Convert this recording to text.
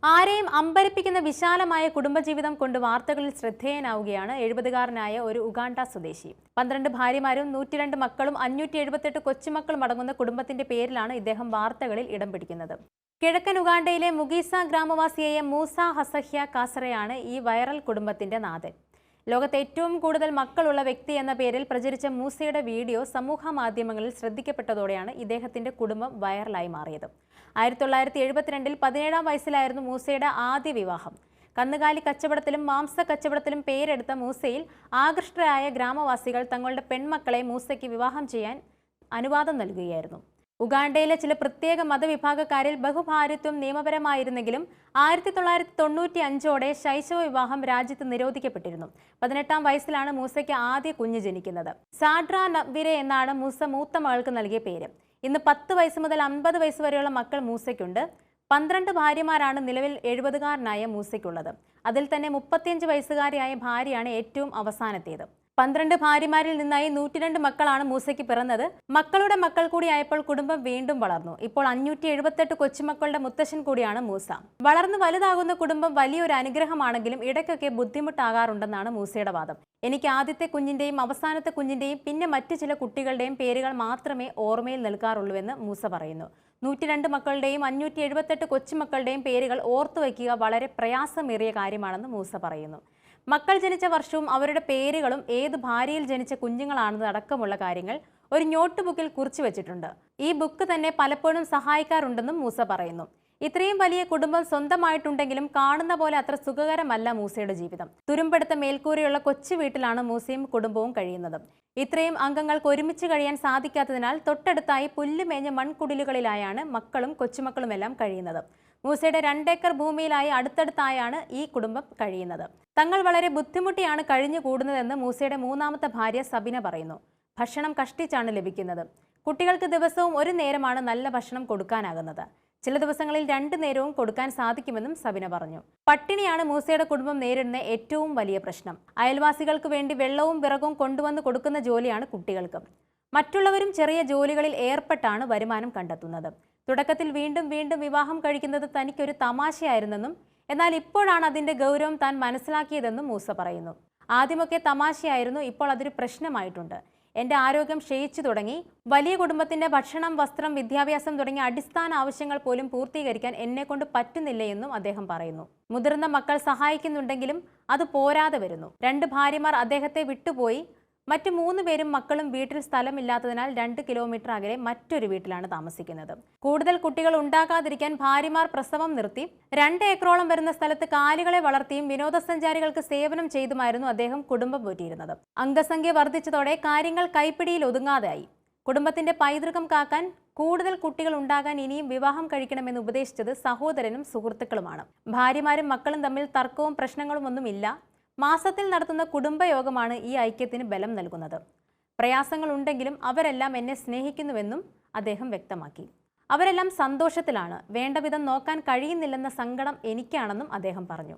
ആരെയും അമ്പരപ്പിക്കുന്ന വിശാലമായ കുടുംബജീവിതം കൊണ്ട് വാർത്തകളിൽ ശ്രദ്ധേയനാവുകയാണ് 70-കാരനായ ഒരു ഉഗാണ്ട സ്വദേശി. 12 ഭാര്യമാരും 102 മക്കളും 578 കൊച്ചുമക്കളും അടങ്ങുന്ന കുടുംബത്തിന്റെ പേരിലാണ് ഇദ്ദേഹം വാർത്തകളിൽ ഇടം പിടിക്കുന്നത്. കിഴക്കൻ ഉഗാണ്ടയിലെ മുഗീസ ഗ്രാമവാസിയായ മൂസ ഹസഹ്യ കാസറയാണ് ഈ വൈറൽ കുടുംബത്തിന്റെ നാഥൻ. ലോകത്തെ ഏറ്റവും കൂടുതൽ മക്കളുള്ള വ്യക്തി എന്ന പേരിൽ പ്രചരിച്ച മൂസയുടെ വീഡിയോ സമൂഹ മാധ്യമങ്ങളിൽ ശ്രദ്ധിക്കപ്പെട്ടതോടെയാണ് ഇദ്ദേഹത്തിന്റെ കുടുംബം വൈറലായി മാറിയത്. 1972-ൽ 17-ാം വയസ്സിലായിരുന്നു മൂസയുടെ ആദ്യ വിവാഹം. കന്നുകാലി കച്ചവടത്തിലും മാംസ കച്ചവടത്തിലും പേരെടുത്ത മൂസയിൽ ആകൃഷ്ടരായ ഗ്രാമവാസികൾ തങ്ങളുടെ പെൺമക്കളെ മൂസയ്ക്ക് വിവാഹം ചെയ്യാൻ അനുവാദം നൽകുകയായിരുന്നു. ഉഗാണ്ടയിലെ ചില പ്രത്യേക മതവിഭാഗക്കാരിൽ ബഹുഭാര്യത്വം നിയമപരമായിരുന്നെങ്കിലും 1995ഓടെ ശൈശവ വിവാഹം രാജ്യത്ത് നിരോധിക്കപ്പെട്ടിരുന്നു. 18-ാം വയസ്സിലാണ് മൂസയ്ക്ക് ആദ്യ കുഞ്ഞ് ജനിക്കുന്നത്. സാഡ്ര നവ്വിരെ എന്നാണ് മൂസ മൂത്ത മകൾക്ക് നൽകിയ പേര്. ഇന്ന് 10 വയസ്സ് മുതൽ 50 വയസ്സ് വരെയുള്ള മക്കൾ മൂസയ്ക്കുണ്ട്. 12 ഭാര്യമാരാണ് നിലവിൽ 70-കാരനായ മൂസയ്ക്കുള്ളത്. അതിൽ തന്നെ 35 വയസ്സുകാരിയായ ഭാര്യയാണ് ഏറ്റവും അവസാനത്തേത്. 12 ഭാര്യമാരിൽ നിന്നായി 102 മക്കളാണ് മൂസയ്ക്ക് പിറന്നത്. മക്കളുടെ മക്കൾ കൂടിയായപ്പോൾ കുടുംബം വീണ്ടും വളർന്നു. ഇപ്പോൾ 578 കൊച്ചുമക്കളുടെ മുത്തശ്ശൻ കൂടിയാണ് മൂസ. വളർന്നു വലുതാകുന്ന കുടുംബം വലിയൊരു അനുഗ്രഹമാണെങ്കിലും ഇടയ്ക്കൊക്കെ ബുദ്ധിമുട്ടാകാറുണ്ടെന്നാണ് മൂസയുടെ വാദം. എനിക്ക് ആദ്യത്തെ കുഞ്ഞിന്റെയും അവസാനത്തെ കുഞ്ഞിന്റെയും പിന്നെ മറ്റു ചില കുട്ടികളുടെയും പേരുകൾ മാത്രമേ ഓർമ്മയിൽ നിൽക്കാറുള്ളൂവെന്ന് മൂസ പറയുന്നു. 102 മക്കളുടെയും 578 കൊച്ചുമക്കളുടെയും പേരുകൾ ഓർത്തുവയ്ക്കുക വളരെ പ്രയാസമേറിയ കാര്യമാണെന്ന് മൂസ പറയുന്നു. മക്കൾ ജനിച്ച വർഷവും അവരുടെ പേരുകളും ഏത് ഭാര്യയിൽ ജനിച്ച കുഞ്ഞുങ്ങളാണെന്ന് അടക്കമുള്ള കാര്യങ്ങൾ ഒരു നോട്ട് ബുക്കിൽ കുറിച്ചു വെച്ചിട്ടുണ്ട്. ഈ ബുക്ക് തന്നെ പലപ്പോഴും സഹായിക്കാറുണ്ടെന്നും മൂസ പറയുന്നു. ഇത്രയും വലിയ കുടുംബം സ്വന്തമായിട്ടുണ്ടെങ്കിലും കാണുന്ന പോലെ അത്ര സുഖകരമല്ല മൂസയുടെ ജീവിതം. തുരുമ്പെടുത്ത മേൽക്കൂരയുള്ള കൊച്ചു വീട്ടിലാണ് മൂസയും കുടുംബവും കഴിയുന്നത്. ഇത്രയും അംഗങ്ങൾക്ക് ഒരുമിച്ച് കഴിയാൻ സാധിക്കാത്തതിനാൽ തൊട്ടടുത്തായി പുല്ലുമേഞ്ഞ മൺകുടിലുകളിലായാണ് മക്കളും കൊച്ചുമക്കളുമെല്ലാം കഴിയുന്നത്. മൂസയുടെ 2 ഏക്കർ ഭൂമിയിലായി അടുത്തടുത്തായാണ് ഈ കുടുംബം കഴിയുന്നത്. തങ്ങൾ വളരെ ബുദ്ധിമുട്ടിയാണ് കഴിഞ്ഞു കൂടുന്നതെന്ന് മൂസയുടെ 3ാമത്തെ ഭാര്യ സബിന പറയുന്നു. ഭക്ഷണം കഷ്ടിച്ചാണ് ലഭിക്കുന്നത്. കുട്ടികൾക്ക് ദിവസവും ഒരു നേരമാണ് നല്ല ഭക്ഷണം കൊടുക്കാനാകുന്നത്. ചില ദിവസങ്ങളിൽ 2 നേരവും കൊടുക്കാൻ സാധിക്കുമെന്നും സബിന പറഞ്ഞു. പട്ടിണിയാണ് മൂസയുടെ കുടുംബം നേരിടുന്ന ഏറ്റവും വലിയ പ്രശ്നം. അയൽവാസികൾക്ക് വേണ്ടി വെള്ളവും വിറകും കൊണ്ടുവന്ന് കൊടുക്കുന്ന ജോലിയാണ് കുട്ടികൾക്ക്. മറ്റുള്ളവരും ചെറിയ ജോലികളിൽ ഏർപ്പെട്ടാണ് വരുമാനം കണ്ടെത്തുന്നത്. തുടക്കത്തിൽ വീണ്ടും വിവാഹം കഴിക്കുന്നത് തനിക്കൊരു തമാശയായിരുന്നെന്നും എന്നാൽ ഇപ്പോഴാണ് അതിന്റെ ഗൗരവം താൻ മനസ്സിലാക്കിയതെന്നും മൂസ പറയുന്നു. ആദ്യമൊക്കെ തമാശയായിരുന്നു, ഇപ്പോൾ അതൊരു പ്രശ്നമായിട്ടുണ്ട്. എന്റെ ആരോഗ്യം ക്ഷയിച്ചു തുടങ്ങി. വലിയ കുടുംബത്തിന്റെ ഭക്ഷണം, വസ്ത്രം, വിദ്യാഭ്യാസം തുടങ്ങിയ അടിസ്ഥാന ആവശ്യങ്ങൾ പോലും പൂർത്തീകരിക്കാൻ എന്നെക്കൊണ്ട് പറ്റുന്നില്ല എന്നും അദ്ദേഹം പറയുന്നു. മുതിർന്ന മക്കൾ സഹായിക്കുന്നുണ്ടെങ്കിലും അത് പോരാതെ വരുന്നു. 2 ഭാര്യമാർ അദ്ദേഹത്തെ വിട്ടുപോയി. മറ്റ് 3 പേരും മക്കളും വീട്ടിൽ സ്ഥലമില്ലാത്തതിനാൽ 2 കിലോമീറ്റർ അകലെ മറ്റൊരു വീട്ടിലാണ് താമസിക്കുന്നത്. കൂടുതൽ കുട്ടികൾ ഉണ്ടാകാതിരിക്കാൻ ഭാര്യമാർ പ്രസവം നിർത്തി 2 ഏക്കറോളം വരുന്ന സ്ഥലത്ത് കാലികളെ വളർത്തിയും വിനോദസഞ്ചാരികൾക്ക് സേവനം ചെയ്തുമായിരുന്നു അദ്ദേഹം കുടുംബം പോറ്റിയിരുന്നത്. അംഗസംഖ്യ വർദ്ധിച്ചതോടെ കാര്യങ്ങൾ കൈപ്പിടിയിൽ ഒതുങ്ങാതെയായി. കുടുംബത്തിന്റെ പൈതൃകം കാക്കാൻ കൂടുതൽ കുട്ടികൾ ഉണ്ടാകാൻ ഇനിയും വിവാഹം കഴിക്കണമെന്ന് ഉപദേശിച്ചത് സഹോദരനും സുഹൃത്തുക്കളുമാണ്. ഭാര്യമാരും മക്കളും തമ്മിൽ തർക്കവും പ്രശ്നങ്ങളും ഒന്നുമില്ല. മാസത്തിൽ നടത്തുന്ന കുടുംബയോഗമാണ് ഈ ഐക്യത്തിന് ബലം നൽകുന്നത്. പ്രയാസങ്ങൾ ഉണ്ടെങ്കിലും അവരെല്ലാം എന്നെ സ്നേഹിക്കുന്നുവെന്നും അദ്ദേഹം വ്യക്തമാക്കി. അവരെല്ലാം സന്തോഷത്തിലാണ്. വേണ്ട വിധം നോക്കാൻ കഴിയുന്നില്ലെന്ന സങ്കടം എനിക്കാണെന്നും അദ്ദേഹം പറഞ്ഞു.